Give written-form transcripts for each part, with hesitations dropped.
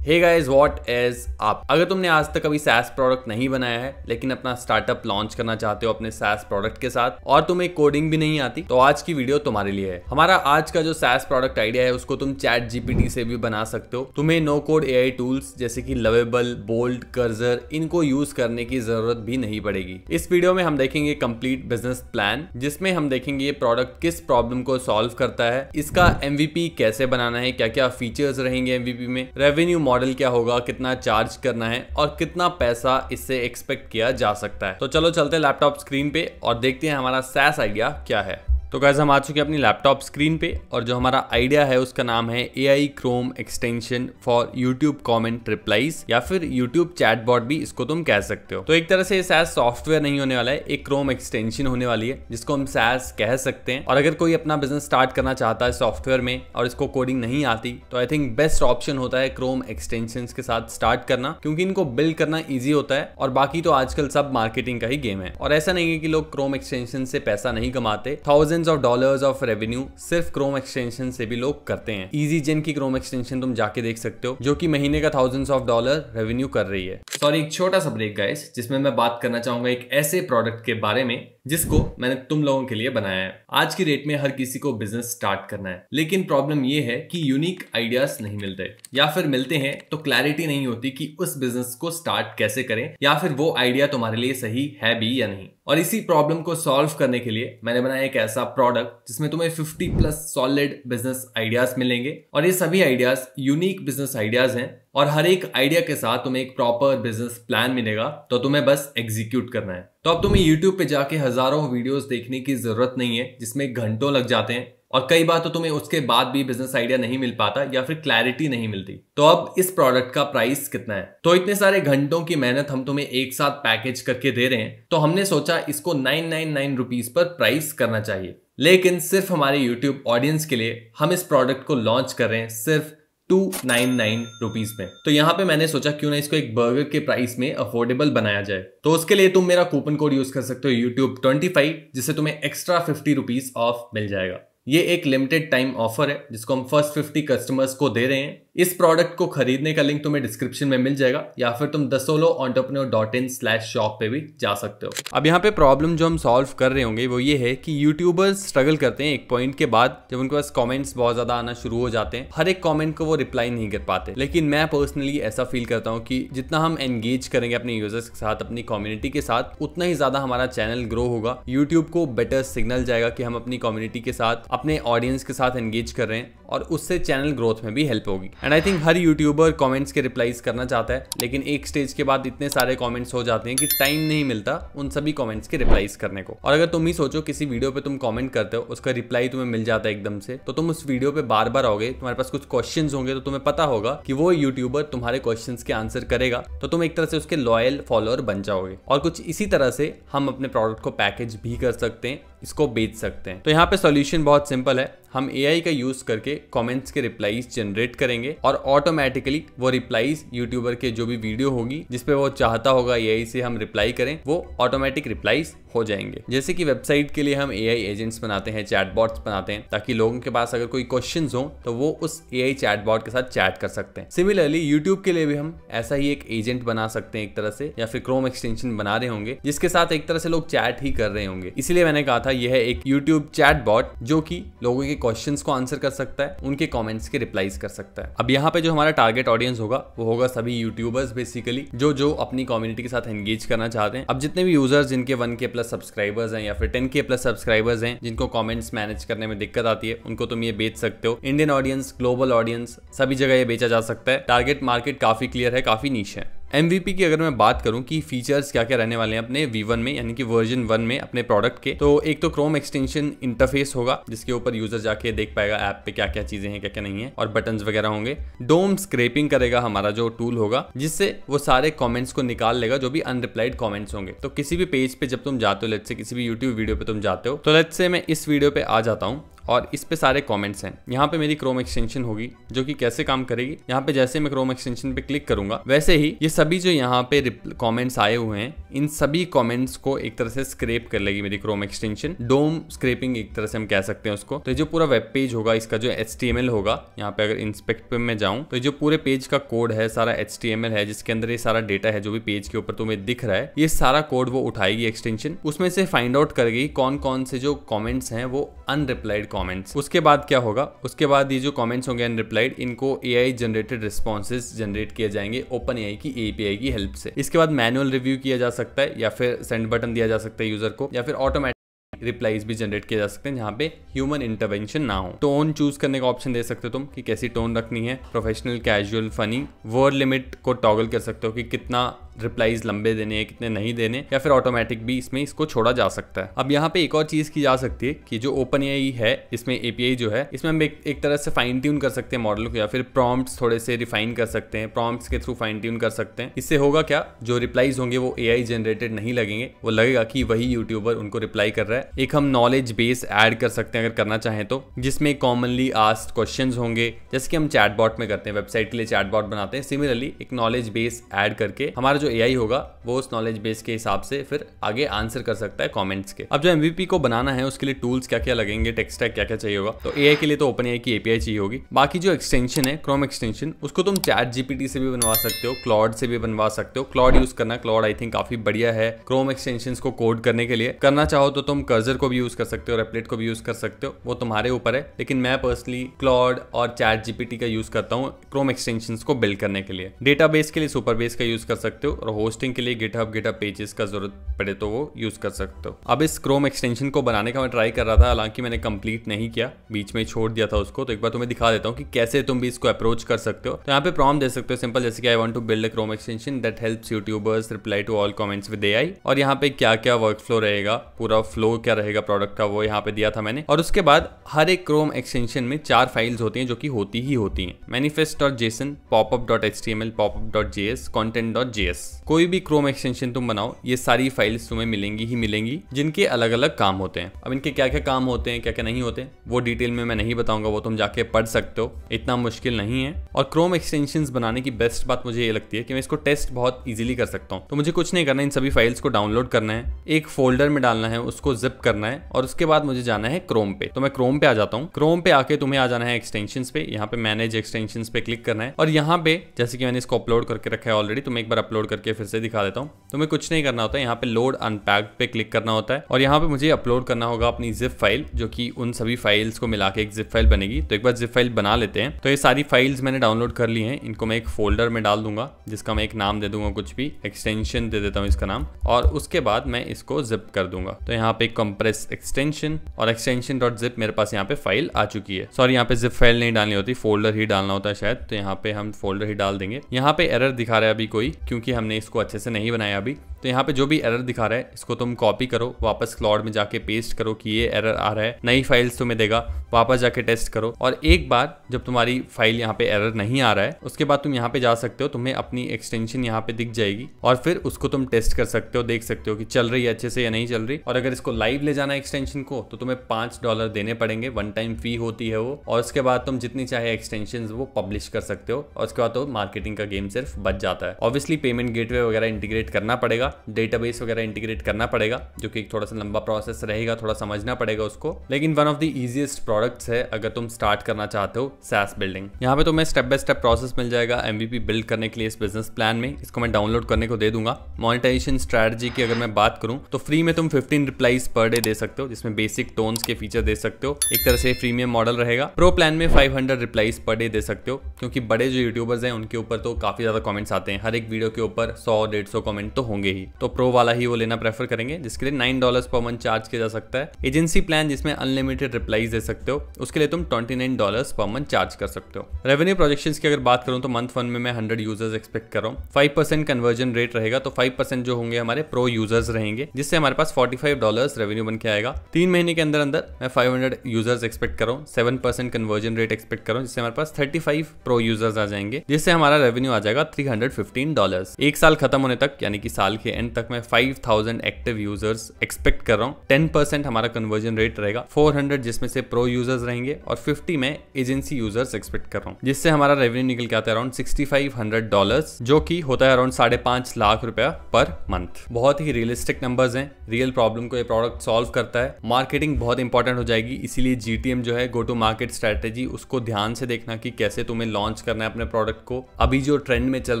Hey guys, what is up. अगर तुमने आज तक कभी SaaS प्रोडक्ट नहीं बनाया है लेकिन अपना स्टार्टअप लॉन्च करना चाहते हो अपने SaaS प्रोडक्ट के साथ और तुम्हें कोडिंग भी नहीं आती, तो आज की वीडियो तुम्हारे लिए है। हमारा आज का जो SaaS प्रोडक्ट आइडिया है उसको तुम ChatGPT से भी बना सकते हो। तुम्हें नो कोड AI टूल्स जैसे कि लवेबल, बोल्ट, कर्सर इनको यूज करने की जरूरत भी नहीं पड़ेगी। इस वीडियो में हम देखेंगे कंप्लीट बिजनेस प्लान, जिसमें हम देखेंगे ये प्रोडक्ट किस प्रॉब्लम को सॉल्व करता है, इसका MVP कैसे बनाना है, क्या क्या फीचर्स रहेंगे MVP में, रेवेन्यू मॉडल क्या होगा, कितना चार्ज करना है और कितना पैसा इससे एक्सपेक्ट किया जा सकता है। तो चलो चलते हैं लैपटॉप स्क्रीन पे और देखते हैं हमारा SaaS आइडिया क्या है। तो गाइस, हम आ चुके हैं अपनी लैपटॉप स्क्रीन पे और जो हमारा आइडिया है उसका नाम है AI Chrome extension for YouTube comment replies या फिर YouTube चैटबॉट भी इसको तुम कह सकते हो। तो एक तरह से ये SaaS सॉफ्टवेयर नहीं होने वाला है, एक Chrome एक्सटेंशन होने वाली है जिसको हम SaaS कह सकते हैं। और अगर कोई अपना बिजनेस स्टार्ट करना चाहता है सॉफ्टवेयर में और इसको कोडिंग नहीं आती, तो आई थिंक बेस्ट ऑप्शन होता है Chrome एक्सटेंशन के साथ स्टार्ट करना, क्योंकि इनको बिल्ड करना ईजी होता है और बाकी तो आजकल सब मार्केटिंग का ही गेम है। और ऐसा नहीं है कि लोग Chrome एक्सटेंशन से पैसा नहीं कमाते, $1000s ऑफ रेवेन्यू सिर्फ Chrome एक्सटेंशन से भी लोग करते हैं। EasyGen की Chrome एक्सटेंशन तुम जाके देख सकते हो जो कि महीने का $1000s रेवेन्यू कर रही है। सॉरी, एक छोटा सा ब्रेक गाइस, जिसमें मैं बात करना चाहूंगा एक ऐसे प्रोडक्ट के बारे में जिसको मैंने तुम लोगों के लिए बनाया है। आज की डेट में हर किसी को बिजनेस स्टार्ट करना है, लेकिन प्रॉब्लम ये है कि यूनिक आइडियाज नहीं मिलते, या फिर मिलते हैं तो क्लैरिटी नहीं होती कि उस बिजनेस को स्टार्ट कैसे करें या फिर वो आइडिया तुम्हारे लिए सही है भी या नहीं। और इसी प्रॉब्लम को सॉल्व करने के लिए मैंने बनाया एक ऐसा प्रोडक्ट जिसमें तुम्हें 50+ सॉलिड बिजनेस आइडियाज मिलेंगे और ये सभी आइडियाज यूनिक बिजनेस आइडियाज हैं और हर एक आइडिया के साथ तुम्हें एक प्रॉपर बिजनेस प्लान मिलेगा, तो तुम्हें बस एग्जीक्यूट करना है। तो अब तुम्हें YouTube पे जाके हजारों वीडियोस देखने की जरूरत नहीं है जिसमें घंटों लग जाते हैं और कई बार तो तुम्हें उसके बाद भी बिजनेस आइडिया नहीं मिल पाता या फिर क्लैरिटी नहीं मिलती। तो अब इस प्रोडक्ट का प्राइस कितना है? तो इतने सारे घंटों की मेहनत हम तुम्हें एक साथ पैकेज करके दे रहे हैं, तो हमने सोचा इसको 999 रुपीज पर प्राइस करना चाहिए। लेकिन सिर्फ हमारे YouTube ऑडियंस के लिए हम इस प्रोडक्ट को लॉन्च कर रहे हैं सिर्फ 299 रुपीज में। तो यहाँ पे मैंने सोचा क्यों ना इसको एक बर्गर के प्राइस में अफोर्डेबल बनाया जाए। तो उसके लिए तुम मेरा कूपन कोड यूज कर सकते हो YouTube 25, जिससे तुम्हें एक्स्ट्रा 50 रुपीज ऑफ मिल जाएगा। ये एक लिमिटेड टाइम ऑफर है जिसको हम फर्स्ट 50 कस्टमर्स को दे रहे हैं। इस प्रोडक्ट को खरीदने का लिंक तुम्हें डिस्क्रिप्शन में मिल जाएगा या फिर तुम thesoloentrepreneur.in/shop पे भी जा सकते हो। अब यहाँ पे प्रॉब्लम जो हम सॉल्व कर रहे होंगे वो ये है कि यूट्यूबर्स स्ट्रगल करते हैं एक पॉइंट के बाद, जब उनके पास कमेंट्स बहुत ज्यादा आना शुरू हो जाते हैं। हर एक कमेंट को वो रिप्लाई नहीं कर पाते, लेकिन मैं पर्सनली ऐसा फील करता हूँ कि जितना हम एंगेज करेंगे अपने यूजर्स के साथ, अपनी कम्युनिटी के साथ, उतना ही ज्यादा हमारा चैनल ग्रो होगा। यूट्यूब को बेटर सिग्नल जाएगा कि हम अपनी कम्युनिटी के साथ, अपने ऑडियंस के साथ एंगेज कर रहे हैं और उससे चैनल ग्रोथ में भी हेल्प होगी। And I think her YouTuber comments के रिप्लाईज करना चाहता है, लेकिन एक स्टेज के बाद इतने सारे कमेंट्स हो जाते हैं कि टाइम नहीं मिलता उन सभी कमेंट्स के रिप्लाईज करने को। और अगर तुम ही सोचो किसी वीडियो पे तुम कमेंट करते हो, उसका रिप्लाई तुम्हें मिल जाता है एकदम से, तो तुम उस वीडियो पे बार बार आओगे, तुम्हारे पास कुछ क्वेश्चंस होंगे, तो तुम्हें पता होगा कि वो यूट्यूबर तुम्हारे क्वेश्चंस के आंसर करेगा, तो तुम एक तरह से उसके लॉयल फॉलोअर बन जाओगे। और कुछ इसी तरह से हम अपने प्रोडक्ट को पैकेज भी कर सकते हैं, इसको बेच सकते हैं। तो यहाँ पे सॉल्यूशन बहुत सिंपल है। हम AI का यूज करके कमेंट्स के रिप्लाईज जनरेट करेंगे और ऑटोमेटिकली वो रिप्लाईज यूट्यूबर के जो भी वीडियो होगी जिसपे वो चाहता होगा AI से हम रिप्लाई करें, वो ऑटोमेटिक रिप्लाईज हो जाएंगे। जैसे कि वेबसाइट के लिए हम AI एजेंट्स बनाते हैं, चैटबॉट्स बनाते हैं, ताकि लोगों के पास अगर कोई क्वेश्चंस हो तो वो उस AI चैटबॉट के साथ चैट कर सकते हैं। सिमिलरली यूट्यूब के लिए भी हम ऐसा ही एक एजेंट बना सकते हैं एक तरह से, या फिर Chrome एक्सटेंशन बना रहे होंगे जिसके साथ एक तरह से लोग चैट ही कर रहे होंगे। इसलिए मैंने कहा था यह है एक YouTube चैटबॉट जो कि लोगों के क्वेश्चंस को आंसर कर सकता है, उनके कमेंट्स के रिप्लाईज कर सकता है। अब यहाँ पे जो हमारा टारगेट ऑडियंस होगा वो होगा सभी यूट्यूबर्स बेसिकली, जो अपनी कम्युनिटी के साथ एंगेज करना चाहते हैं। अब जितने भी यूजर्स जिनके 1K+ सब्सक्राइबर्स हैं या फिर 10K+ सब्सक्राइबर्स हैं, जिनको कमेंट्स मैनेज करने में दिक्कत आती है, उनको तुम ये बेच सकते हो। इंडियन ऑडियंस, ग्लोबल ऑडियंस, सभी जगह ये बेचा जा सकता है। टारगेट मार्केट काफी क्लियर है, काफी नीश है। MVP की अगर मैं बात करूं कि फीचर्स क्या क्या रहने वाले हैं अपने V1 में, यानी कि वर्जन 1 में अपने प्रोडक्ट के, तो एक तो Chrome एक्सटेंशन इंटरफेस होगा जिसके ऊपर यूजर जाके देख पाएगा ऐप पे क्या क्या चीजें हैं, क्या क्या नहीं है, और बटन्स वगैरह होंगे। डोम स्क्रैपिंग करेगा हमारा जो टूल होगा, जिससे वो सारे कमेंट्स को निकाल लेगा जो भी अनरिप्लाइड कमेंट्स होंगे। तो किसी भी पेज पे जब तुम जाते हो, लेट्स से किसी भी यूट्यूब वीडियो पे तुम जाते हो, तो लेट्स से मैं इस वीडियो पे आ जाता हूँ और इस पे सारे कमेंट्स हैं। यहाँ पे मेरी क्रोम एक्सटेंशन होगी जो कि कैसे काम करेगी, यहाँ पे जैसे मैं क्रोम एक्सटेंशन पे क्लिक करूंगा वैसे ही ये सभी जो यहाँ पे कमेंट्स आए हुए हैं इन सभी कमेंट्स को एक तरह से स्क्रैप कर लेगी मेरी क्रोम एक्सटेंशन। डोम स्क्रैपिंग एक तरह से हम कह सकते हैं उसको। तो ये जो पूरा वेब पेज होगा इसका जो HTML होगा, यहाँ पे अगर इंस्पेक्ट पे मैं जाऊं तो जो पूरे पेज का कोड है सारा HTML है जिसके अंदर ये सारा डेटा है जो भी पेज के ऊपर तुम्हें दिख रहा है, ये सारा कोड वो उठाएगी एक्सटेंशन, उसमें से फाइंड आउट करेगी कौन कौन से जो कमेंट्स हैं वो अनरिप्लाइड कमेंट्स। उसके बाद क्या होगा, उसके बाद ये जो कमेंट्स होंगे अनरिप्लाइड इनको AI जनरेटेड रिस्पॉन्सेज जनरेट किए जाएंगे OpenAI की API की हेल्प से। इसके बाद मैनुअल रिव्यू किया जा सकता है या फिर सेंड बटन दिया जा सकता है यूजर को, या फिर ऑटोमेटिक रिप्लाईज भी जनरेट किए जा सकते हैं जहां पे ह्यूमन इंटरवेंशन ना हो। टोन चूज करने का ऑप्शन दे सकते हो तुम कि कैसी टोन रखनी है, professional, casual, funny. Word limit को टॉगल कर सकते हो कि कितना रिप्लाईज लंबे देने हैं, कितने नहीं देने, या फिर ऑटोमेटिक भी इसमें इसको छोड़ा जा सकता है। अब यहाँ पे एक और चीज की जा सकती है कि जो OpenAI है इसमें API जो है इसमें हम एक तरह से फाइन ट्यून कर सकते हैं मॉडल को, या फिर प्रॉम्प्ट्स थोड़े से रिफाइन कर सकते हैं, प्रॉम्प्ट्स के थ्रू फाइन ट्यून कर सकते हैं। इससे होगा क्या, जो रिप्लाईज होंगे वो AI जनरेटेड नहीं लगेंगे, वो लगेगा कि वही यूट्यूबर उनको रिप्लाई कर रहा है। एक हम नॉलेज बेस ऐड कर सकते हैं अगर करना चाहें तो, जिसमें कॉमनली आस्क्ड क्वेश्चंस होंगे जैसे कि हम चैटबॉट में करते हैं, वेबसाइट के लिए चैटबॉट बनाते हैं। सिमिलरली एक नॉलेज बेस ऐड करके हमारा जो AI होगा वो उस नॉलेज बेस के हिसाब से फिर आगे आंसर कर सकता है कमेंट्स के। अब जो MVP को बनाना है उसके लिए टूल्स क्या क्या लगेंगे, टेक स्टैक क्या क्या चाहिए होगा, तो AI के लिए तो OpenAI की API चाहिए होगी। बाकी जो एक्सटेंशन है क्रोम एक्सटेंशन उसको तुम ChatGPT से भी बनवा सकते हो, क्लॉड से भी बनवा सकते हो। क्लॉड यूज करना, क्लॉड आई थिंक काफी बढ़िया है क्रोम एक्सटेंशन को कोड करने के लिए। करना चाहो तो तुम कर्सर को भी यूज कर सकते हो, रेपलेट को भी यूज कर सकते हो, वो तुम्हारे ऊपर है। लेकिन मैं पर्सनली क्लॉड और ChatGPT का यूज करता हूँ क्रोम एक्सटेंशन को बिल्ड करने के लिए। डेटाबेस के लिए सुपरबेस का यूज कर सकते हो, और होस्टिंग के लिए गिटहब पेजेस का जरूरत पड़े तो वो यूज कर सकते हो। अब इस क्रोम एक्सटेंशन को बनाने का मैं ट्राई कर रहा था, हालांकि मैंने कंप्लीट नहीं किया, बीच में छोड़ दिया था उसको। तो एक बार तुम्हें दिखा देता हूँ कि कैसे तुम भी इसको अप्रोच कर सकते हो। तो यहाँ पे प्रॉम्प्ट दे सकते हो सिंपल, जैसे कि I want to build a Chrome extension that helps YouTubers reply to all comments with AI। और यहाँ पे क्या क्या वर्क फ्लो रहेगा, पूरा फ्लो क्या रहेगा प्रोडक्ट का, वो यहाँ पे दिया था मैंने। और उसके बाद हर एक क्रोम एक्सटेंशन में 4 फाइल्स होती हैं जो कि होती ही होती हैं, manifest.json, popup.html, popup.js, content.js। कोई भी क्रोम एक्सटेंशन तुम बनाओ ये सारी फाइल्स तुम्हें मिलेंगी ही मिलेंगी, जिनके अलग अलग काम होते हैं। अब इनके क्या क्या काम होते हैं, क्या क्या नहीं होते, वो डिटेल में मैं नहीं बताऊंगा, वो तुम जाके पढ़ सकते हो, इतना मुश्किल नहीं है। और क्रोम एक्सटेंशंस बनाने की बेस्ट बात मुझे ये लगती है कि मैं इसको टेस्ट बहुत इजीली कर सकता हूँ। तो मुझे कुछ नहीं करना, इन सभी फाइल्स को डाउनलोड करना है, एक फोल्डर में डालना है, उसको जिप करना है, और उसके बाद मुझे जाना है क्रोम पे। तो मैं क्रोम पे आ जाता हूँ। क्रोम पे आके तुम्हें आ जाना है एक्सटेंशंस पे, यहाँ पे मैनेज एक्सटेंशंस पे क्लिक करना है। और यहाँ पे जैसे कि मैंने इसको अपलोड करके रखा है ऑलरेडी, तो मैं एक बार अपलोड करके फिर से दिखा देता हूँ। तुम्हें कुछ नहीं करना होता है, यहाँ पे लोड अनपैक्ड पे क्लिक करना होता है, और यहाँ पे मुझे अपलोड करना होगा अपनी जिप फाइल, जो कि उन सभी फाइल्स को मिला के एक जिप फाइल बनेगी। तो एक बार जिप फाइल बना लेते हैं। तो ये सारी फाइल्स मैंने डाउनलोड कर ली हैं, इनको मैं एक फोल्डर में डाल दूंगा, जिसका मैं एक नाम दे दूंगा, कुछ भी एक्सटेंशन दे देता हूँ इसका नाम, और उसके बाद मैं इसको जिप कर दूंगा। तो यहाँ पे कंप्रेस एक्सटेंशन और extension.zip मेरे पास यहाँ पे फाइल आ चुकी है। सॉरी, यहाँ पे जिप फाइल नहीं डालनी होती, फोल्डर ही डालना होता है शायद, तो यहाँ पे हम फोल्डर ही डाल देंगे। यहाँ पे एरर दिखा रहा है अभी कोई, क्योंकि हमने इसको अच्छे से नहीं बनाया अभी। तो यहाँ पे जो भी एरर दिखा रहा है इसको तुम कॉपी करो, वापस क्लॉड में जाके पेस्ट करो कि ये एरर आ रहा है, नई फाइल्स तुम्हें देगा, वापस जाके टेस्ट करो। और एक बार जब तुम्हारी फाइल यहाँ पे एरर नहीं आ रहा है, उसके बाद तुम यहाँ पे जा सकते हो, तुम्हें अपनी एक्सटेंशन यहाँ पे दिख जाएगी, और फिर उसको तुम टेस्ट कर सकते हो, देख सकते हो कि चल रही है अच्छे से या नहीं चल रही। और अगर इसको लाइव ले जाना है एक्सटेंशन को, तो तुम्हें $5 देने पड़ेंगे, वन टाइम फी होती है वो। और उसके बाद तुम जितनी चाहे एक्सटेंशन वो पब्लिश कर सकते हो, और उसके बाद तो मार्केटिंग का गेम सिर्फ बच जाता है। ऑब्वियसली पेमेंट गेटवे वगैरह इंटीग्रेट करना पड़ेगा, डेटाबेस वगैरह इंटीग्रेट करना पड़ेगा, जो कि थोड़ा सा लंबा प्रोसेस रहेगा, थोड़ा समझना पड़ेगा उसको। लेकिन one of the easiest products है अगर तुम स्टार्ट करना चाहते हो SaaS बिल्डिंग। यहाँ पे तुम्हें स्टेप बाय स्टेप प्रोसेस मिल जाएगा MVP बिल्ड करने के लिए इस बिजनेस प्लान में। इसको मैं डाउनलोड करने को दे दूंगा। मोनेटाइजेशन स्ट्रेटजी की अगर मैं बात करूं तो फ्री में तुम 15 रिप्लाईज पर डे दे सकते हो, जिसमें बेसिक टोन्स के फीचर दे सकते हो, एक तरह से प्रीमियम मॉडल रहेगा। प्रो प्लान में 500 रिप्लाईज पर डे दे सकते हो, क्योंकि बड़े जो यूट्यूबर्स हैं उनके ऊपर तो काफी ज्यादा कमेंट्स आते हैं, हर एक वीडियो के ऊपर 100-150 कमेंट तो होंगे ही, तो प्रो वाला ही वो लेना प्रेफर करेंगे, जिसके लिए $9 पर मंथ चार्ज किया जा सकता है। एजेंसी प्लान जिसमें अनलिमिटेड रिप्लाईज दे सकते हो, उसके लिए तुम $29 पर मंथ चार्ज कर सकते हो। रेवेन्यू प्रोजेक्शंस की अगर बात करूं तो मंथ 1 में मैं 100 यूजर्स एक्सपेक्ट कर रहा हूं। 5% कन्वर्जन रेट रहेगा, तो 5% जो होंगे हमारे प्रो यूजर्स रहेंगे, जिससे हमारे पास $45 रेवेन्यू बन के आएगा। 3 महीने के अंदर अंदर मैं 500 यूजर्स एक्सपेक्ट कर रहा हूं। 7% कन्वर्जन रेट एक्सपेक्ट कर रहा हूं, जिससे हमारे पास 35 प्रो यूजर्स आ जाएंगे, जिससे हमारा रेवेन्यू आ जाएगा $315। 1 साल खत्म होने तक यानी कि साल के एंड तक मैं 5000 एक्टिव यूजर्स एक्सपेक्ट कर रहा हूँ। 10% हमारा कन्वर्जन रेट रहेगा, 400 जिसमें से प्रो यूजर्स रहेंगे और 50 में एजेंसी यूजर्स एक्सपेक्ट कर रहा हूँ, जिससे हमारा रेवेन्यू निकल के आता है अराउंड $6500, जो कि होता है अराउंड 5.5 लाख रुपया पर मंथ। बहुत ही रियलिस्टिक नंबर्स हैं, रियल प्रॉब्लम को ये प्रोडक्ट सॉल्व करता है। मार्केटिंग बहुत इंपॉर्टेंट हो जाएगी, इसीलिए GTM जो है गो टू मार्केट स्ट्रेटेजी, उसको ध्यान से देखना कि कैसे तुम्हें लॉन्च करना है अपने प्रोडक्ट को। अभी जो ट्रेंड में चल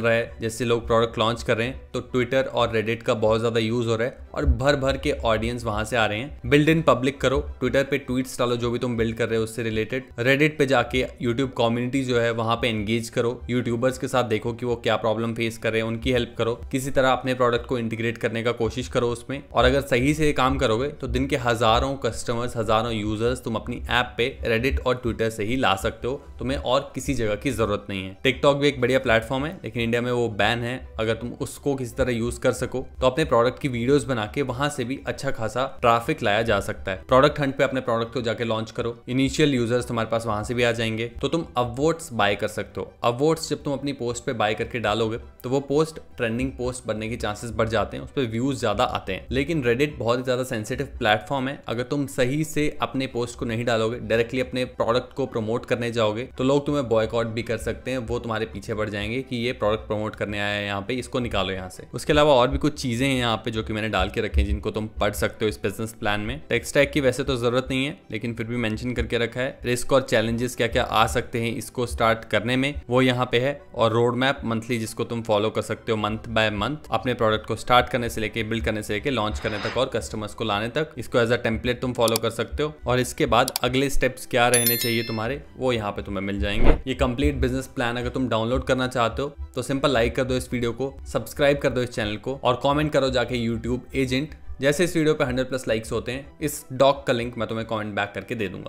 रहा है, जैसे लोग प्रोडक्ट लॉन्च कर रहे हैं तो ट्विटर और रेडिट का बहुत ज्यादा यूज हो रहा है और भर भर के ऑडियंस वहां से आ रहे हैं। बिल्ड इन पब्लिक करो, ट्विटर पे ट्वीट्स डालो जो भी तुम बिल्ड कर रहे हो उससे रिलेटेड। रेडिट पे जाके यूट्यूब कम्युनिटी जो है वहां पे एंगेज करो, यूट्यूबर्स के साथ देखो कि वो क्या प्रॉब्लम फेस कर रहे हैं, उनकी हेल्प करो, किसी तरह अपने प्रोडक्ट को इंटीग्रेट करने का कोशिश करो उसमें। और अगर सही से काम करोगे तो दिन के हजारों कस्टमर्स, हजारों यूजर्स तुम अपनी ऐप पे रेडिट और ट्विटर से ही ला सकते हो, तुम्हें और किसी जगह की जरूरत नहीं है। टिकटॉक भी एक बढ़िया प्लेटफॉर्म है, लेकिन इंडिया में वो बैन है। अगर तुम उसको किसी तरह यूज कर सको तो अपने प्रोडक्ट की वीडियोस बना के वहां से भी अच्छा खासा ट्रैफिक लाया जा सकता है। प्रोडक्ट हंट पे अपने प्रोडक्ट को जाके लॉन्च करो, इनिशियल यूजर्स तुम्हारे पास वहां से भी आ जाएंगे। तो तुम अवॉर्ड्स बाय कर सकते हो। अवॉर्ड्स जब तुम अपनी पोस्ट पे बाय करके डालोगे तो वो पोस्ट ट्रेंडिंग पोस्ट बनने के चांसेस बढ़ जाते हैं, उस पर व्यूज ज्यादा आते हैं। लेकिन रेडिट बहुत ही ज्यादा सेंसिटिव प्लेटफॉर्म है, अगर तुम सही से अपने पोस्ट को नहीं डालोगे, डायरेक्टली अपने प्रोडक्ट को प्रमोट करने जाओगे तो लोग तुम्हें बॉयकॉट भी कर सकते हैं। वो तुम्हारे पीछे बढ़ जाएंगे कि ये प्रोडक्ट प्रमोट करने आया है यहाँ पे, इसको निकालो यहाँ से। उसके अलावा और भी कुछ चीजें हैं यहाँ पे जो कि मैंने डाल के रखे हैं, जिनको तुम पढ़ सकते हो इस बिजनेस प्लान में। टेक स्टैक की वैसे तो जरूरत नहीं है, लेकिन फिर भी मेंशन करके रखा है। रिस्क और चैलेंजेस क्या क्या आ सकते हैं इसको स्टार्ट करने में, वो यहाँ पे है। और रोड मैप मंथली जिसको तुम फॉलो कर सकते हो मंथ बाय मंथ, अपने प्रोडक्ट को स्टार्ट करने से लेके, बिल्ड करने से लेके, लॉन्च करने तक और कस्टमर्स को लाने तक। इसको एज अ टेम्पलेट तुम फॉलो कर सकते हो और इसके बाद अगले स्टेप्स क्या रहने चाहिए तुम्हारे, वो यहाँ पे तुम्हें मिल जाएंगे। ये कंप्लीट बिजनेस प्लान अगर तुम डाउनलोड करना चाहते हो तो सिंपल लाइक कर दो इस वीडियो को, सब्सक्राइब कर दो इस चैनल को और कमेंट करो जाके यूट्यूब एजेंट। जैसे इस वीडियो पे 100+ लाइक्स होते हैं, इस डॉक का लिंक मैं तुम्हें कमेंट बैक करके दे दूंगा।